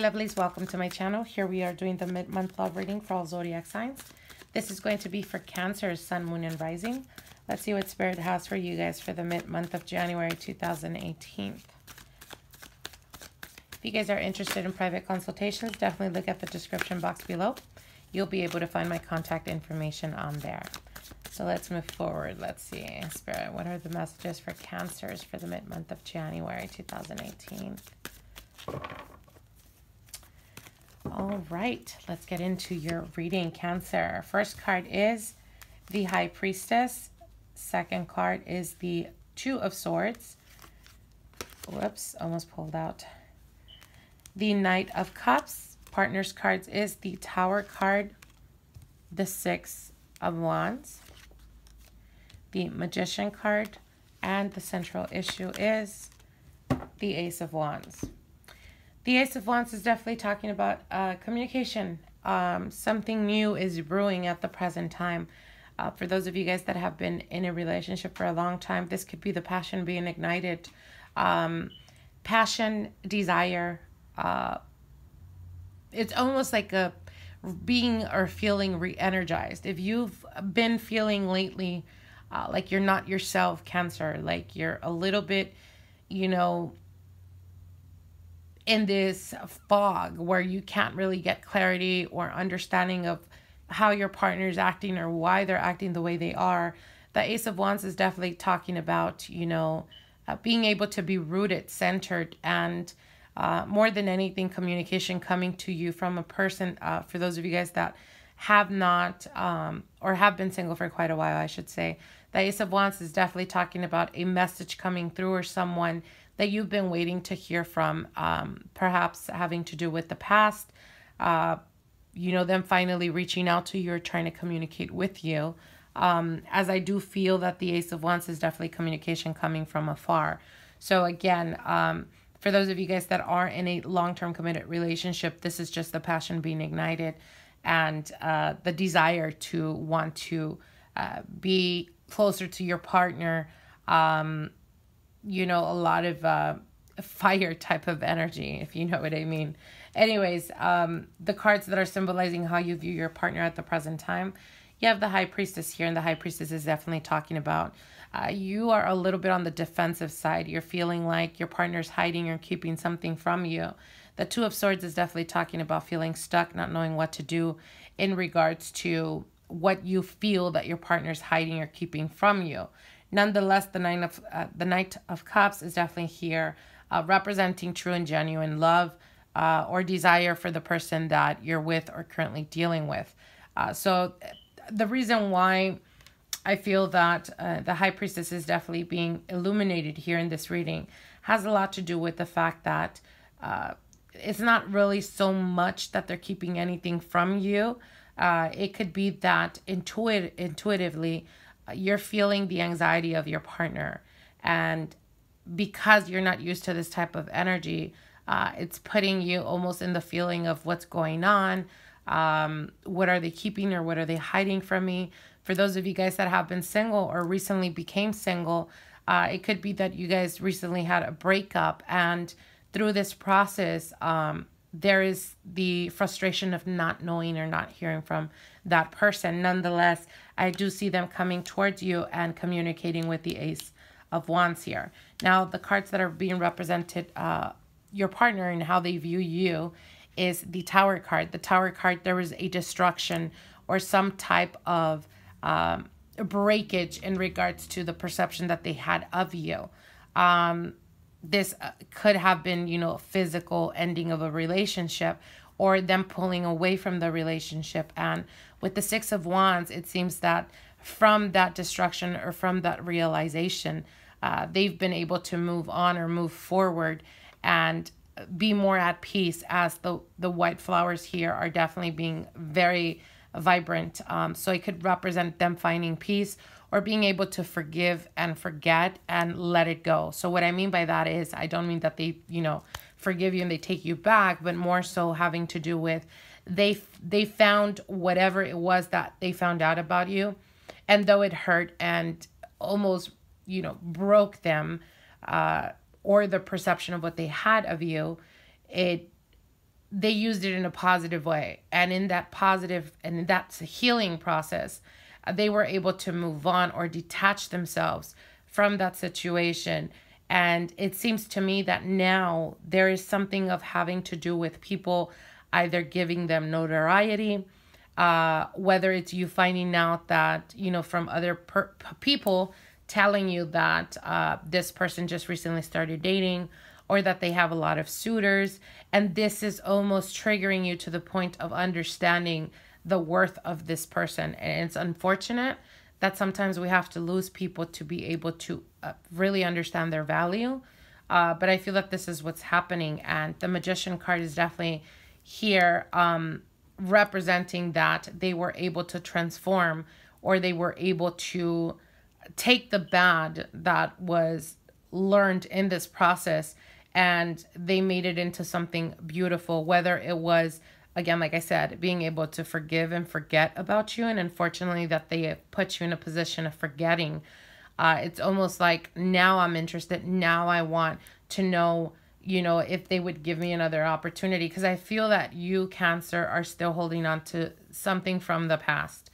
lovelies, welcome to my channel. Here we are doing the mid-month love reading for all zodiac signs. This is going to be for Cancer, Sun, Moon, and Rising. Let's see what Spirit has for you guys for the mid-month of January 2018. If you guys are interested in private consultations, definitely look at the description box below. You'll be able to find my contact information on there. So let's move forward. Let's see, Spirit, what are the messages for Cancers for the mid-month of January 2018? All right, let's get into your reading, Cancer. First card is the High Priestess. Second card is the Two of Swords. Whoops, almost pulled out. The Knight of Cups. Partners cards is the Tower card, the Six of Wands, the Magician card, and the central issue is the Ace of Wands. The Ace of Wands is definitely talking about communication. Something new is brewing at the present time. For those of you guys that have been in a relationship for a long time, this could be the passion being ignited. Passion, desire. It's almost like a being or feeling re-energized. If you've been feeling lately like you're not yourself, Cancer, like you're a little bit, you know, in this fog where you can't really get clarity or understanding of how your partner is acting or why they're acting the way they are, the Ace of Wands is definitely talking about, you know, being able to be rooted, centered, and more than anything, communication coming to you from a person. For those of you guys that have not or have been single for quite a while, I should say, the Ace of Wands is definitely talking about a message coming through or someone that you've been waiting to hear from, perhaps having to do with the past, you know, them finally reaching out to you or trying to communicate with you. As I do feel that the Ace of Wands is definitely communication coming from afar. So again, for those of you guys that are in a long-term committed relationship, this is just the passion being ignited and the desire to want to be closer to your partner. You know, a lot of fire type of energy, if you know what I mean. Anyways, the cards that are symbolizing how you view your partner at the present time, you have the High Priestess here, and the High Priestess is definitely talking about you are a little bit on the defensive side. You're feeling like your partner's hiding or keeping something from you. The Two of Swords is definitely talking about feeling stuck, not knowing what to do in regards to what you feel that your partner's hiding or keeping from you. Nonetheless, the Knight of Cups is definitely here, representing true and genuine love or desire for the person that you're with or currently dealing with. So the reason why I feel that the High Priestess is definitely being illuminated here in this reading has a lot to do with the fact that it's not really so much that they're keeping anything from you. It could be that intuitively, you're feeling the anxiety of your partner, and because you're not used to this type of energy, it's putting you almost in the feeling of what's going on. What are they keeping or what are they hiding from me? For those of you guys that have been single or recently became single, it could be that you guys recently had a breakup, and through this process, there is the frustration of not knowing or not hearing from that person. Nonetheless, I do see them coming towards you and communicating with the Ace of Wands here. Now, the cards that are being represented, your partner and how they view you, is the Tower card. The Tower card, there is a destruction or some type of breakage in regards to the perception that they had of you. This could have been, you know, physical ending of a relationship or them pulling away from the relationship. And with the Six of Wands, it seems that from that destruction or from that realization, they've been able to move on or move forward and be more at peace, as the white flowers here are definitely being very vibrant. So it could represent them finding peace or being able to forgive and forget and let it go. So what I mean by that is, I don't mean that they, you know, forgive you and they take you back, but more so having to do with they found whatever it was that they found out about you, and though it hurt and almost, you know, broke them, or the perception of what they had of you, they used it in a positive way. And in that positive, and in that healing process, they were able to move on or detach themselves from that situation. And it seems to me that now there is something of having to do with people either giving them notoriety, whether it's you finding out that, you know, from other people telling you that this person just recently started dating, or that they have a lot of suitors. And this is almost triggering you to the point of understanding the worth of this person. And it's unfortunate that sometimes we have to lose people to be able to really understand their value. But I feel that this is what's happening. And the Magician card is definitely here representing that they were able to transform, or they were able to take the bad that was learned in this process, and they made it into something beautiful, whether it was, again, like I said, being able to forgive and forget about you. And unfortunately that they put you in a position of forgetting. It's almost like, now I'm interested. Now I want to know, you know, if they would give me another opportunity. Because I feel that you, Cancer, are still holding on to something from the past.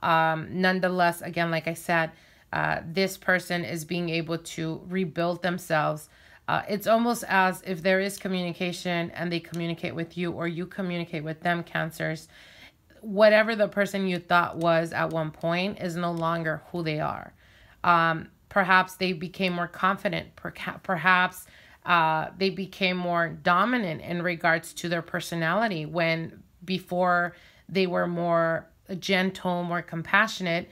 Nonetheless, again, like I said, this person is being able to rebuild themselves. It's almost as if there is communication and they communicate with you, or you communicate with them, Cancers. Whatever the person you thought was at one point is no longer who they are. Perhaps they became more confident. Perhaps they became more dominant in regards to their personality, when before they were more gentle, more compassionate.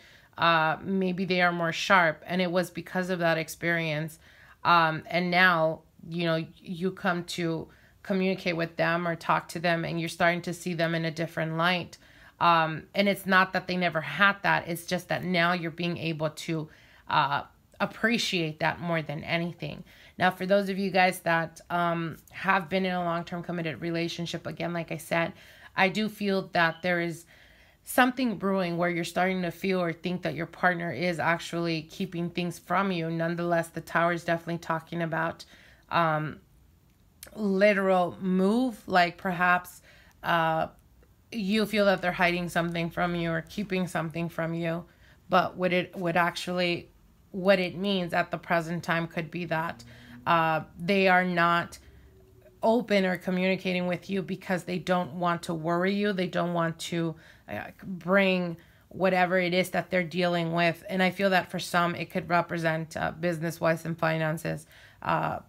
Maybe they are more sharp, and it was because of that experience. And now, you know, you come to communicate with them or talk to them, and you're starting to see them in a different light. And it's not that they never had that. It's just that now you're being able to appreciate that more than anything. Now, for those of you guys that have been in a long-term committed relationship, again, like I said, I do feel that there is something brewing where you're starting to feel or think that your partner is actually keeping things from you. Nonetheless, the Tower is definitely talking about literal move, like perhaps you feel that they're hiding something from you or keeping something from you. But what it means at the present time could be that they are not open or communicating with you because they don't want to worry you. They don't want to bring whatever it is that they're dealing with. And I feel that for some, it could represent business-wise and finances.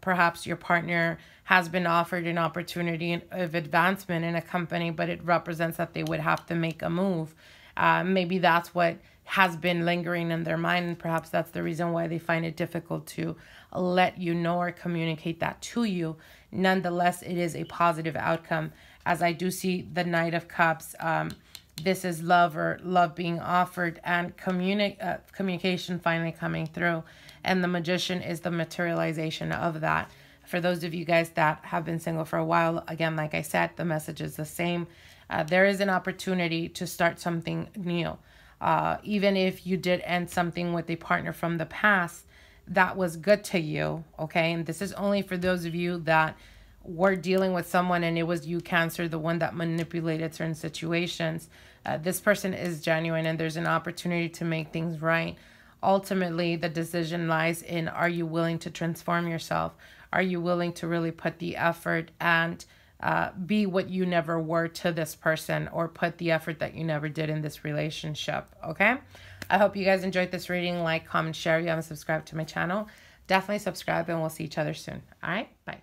Perhaps your partner has been offered an opportunity of advancement in a company, but it represents that they would have to make a move. Maybe that's what has been lingering in their mind, and perhaps that's the reason why they find it difficult to let you know or communicate that to you. Nonetheless, it is a positive outcome, as I do see the Knight of Cups. This is love, or love being offered, and communication finally coming through. And the Magician is the materialization of that. For those of you guys that have been single for a while, again, like I said, the message is the same. There is an opportunity to start something new. Even if you did end something with a partner from the past that was good to you, okay? And this is only for those of you that were dealing with someone and it was you, Cancer, the one that manipulated certain situations. This person is genuine, and there's an opportunity to make things right. Ultimately, the decision lies in, are you willing to transform yourself? Are you willing to really put the effort and be what you never were to this person, or put the effort that you never did in this relationship, okay? I hope you guys enjoyed this reading. Like, comment, share. If you haven't subscribed to my channel, definitely subscribe, and we'll see each other soon. All right, bye.